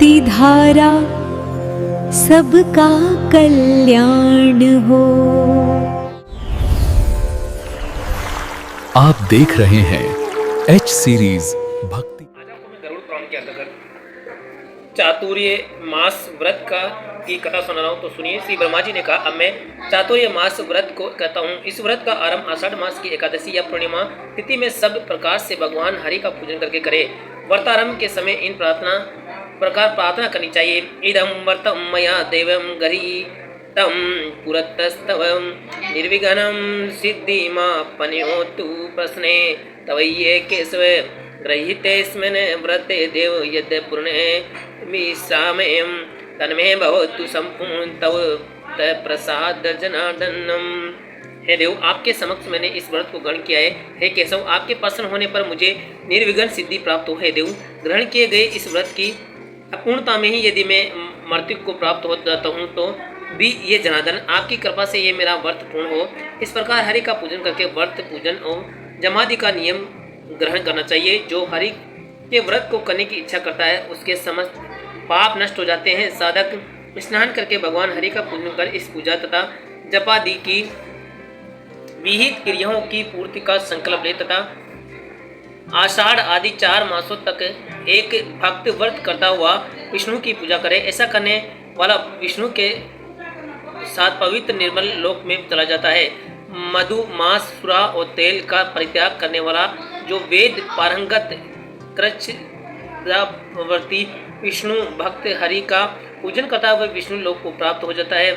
भक्ति धारा सबका कल्याण हो। आप देख रहे हैं एच सीरीज भक्ति। आज आपको मैं गरुड़ पुराण के अंतर्गत चातुर्य मास व्रत की कथा सुना रहा हूँ। तो सुनिए। श्री ब्रह्मा जी ने कहा, अब मैं चातुर्य मास व्रत को कहता हूँ। इस व्रत का आरंभ आषाढ़ मास की एकादशी या पूर्णिमा तिथि में सब प्रकार से भगवान हरि का पूजन करके करे। व्रतारंभ के समय इन प्रार्थना करनी चाहिए। इदं व्रतं मया देवं गरीतं पुरतस्तव निर्विघ्नं सिद्धिमापनोतु प्रश्ने तवये केशव गृहीतेऽस्मिन् व्रते देव यद् पूर्णे विश्रामयं तन्मे भवतु संपूर्ण तव प्रसाद जनार्दनम। हे देव, आपके समक्ष मैंने इस व्रत को ग्रहण किया है। हे केशव, आपके प्रसन्न होने पर मुझे निर्विघ्न सिद्धि प्राप्त हो। हे देव, ग्रहण किए गए इस व्रत की अपूर्णता में ही यदि मैं मृत्यु को प्राप्त हो जाता हूँ तो भी ये जनार्दन आपकी कृपा से ये मेरा व्रत पूर्ण हो। इस प्रकार हरि का पूजन करके व्रत पूजन और जमादि का नियम ग्रहण करना चाहिए। जो हरि के व्रत को करने की इच्छा करता है उसके समस्त पाप नष्ट हो जाते हैं। साधक स्नान करके भगवान हरि का पूजन कर इस पूजा तथा जपादि की विहित क्रियाओं की पूर्ति का संकल्प ले तथा आषाढ़ आदि 4 मासों तक एक भक्त व्रत करता हुआ विष्णु की पूजा करे। ऐसा करने वाला विष्णु के साथ पवित्र निर्मल लोक में चला जाता है। मधु मांस सुरा और तेल का परित्याग करने वाला जो वेद पारंगत कृच्छ्रावर्ती विष्णु भक्त हरि का पूजन करता हुआ विष्णु लोक को प्राप्त हो जाता है।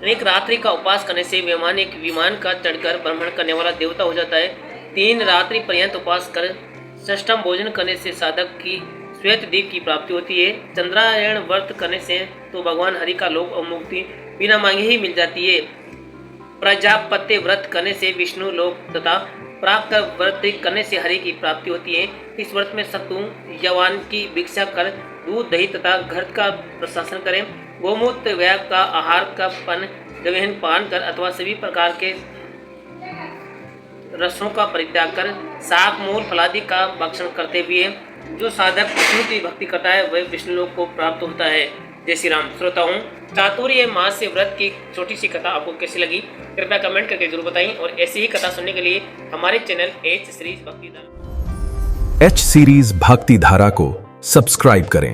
एक रात्रि का उपवास करने से वैमानिक विमान का चढ़कर भ्रमण करने वाला देवता हो जाता है। 3 रात्रि पर्यंत उपवास कर षष्ठम भोजन करने से साधक की श्वेत दीप की प्राप्ति होती है। चंद्रायण व्रत करने से तो भगवान हरि का लोक और मुक्ति बिना मांगे ही मिल जाती है। प्रजापत्य व्रत करने से विष्णु लोक तथा प्राप्त व्रत करने से हरि की प्राप्ति होती है। इस व्रत में सत्तु यवान की भिक्षा कर दूध दही तथा घर का प्रशासन करें। गोमूत्र व्याग का आहार का गहन पान कर अथवा सभी प्रकार के रसों का परित्याग कर शाक मूल फलादि का भक्षण करते हुए जो साधक विष्णु की भक्ति करता है वह विष्णु लोक को प्राप्त होता है। जय श्री राम। श्रोताओं, चातुर्य मास से व्रत की छोटी सी कथा आपको कैसी लगी कृपया कमेंट करके जरूर बताएं। और ऐसी ही कथा सुनने के लिए हमारे चैनल एच सीरीज भक्ति धारा एच सीरीज भक्ति धारा को सब्सक्राइब करें।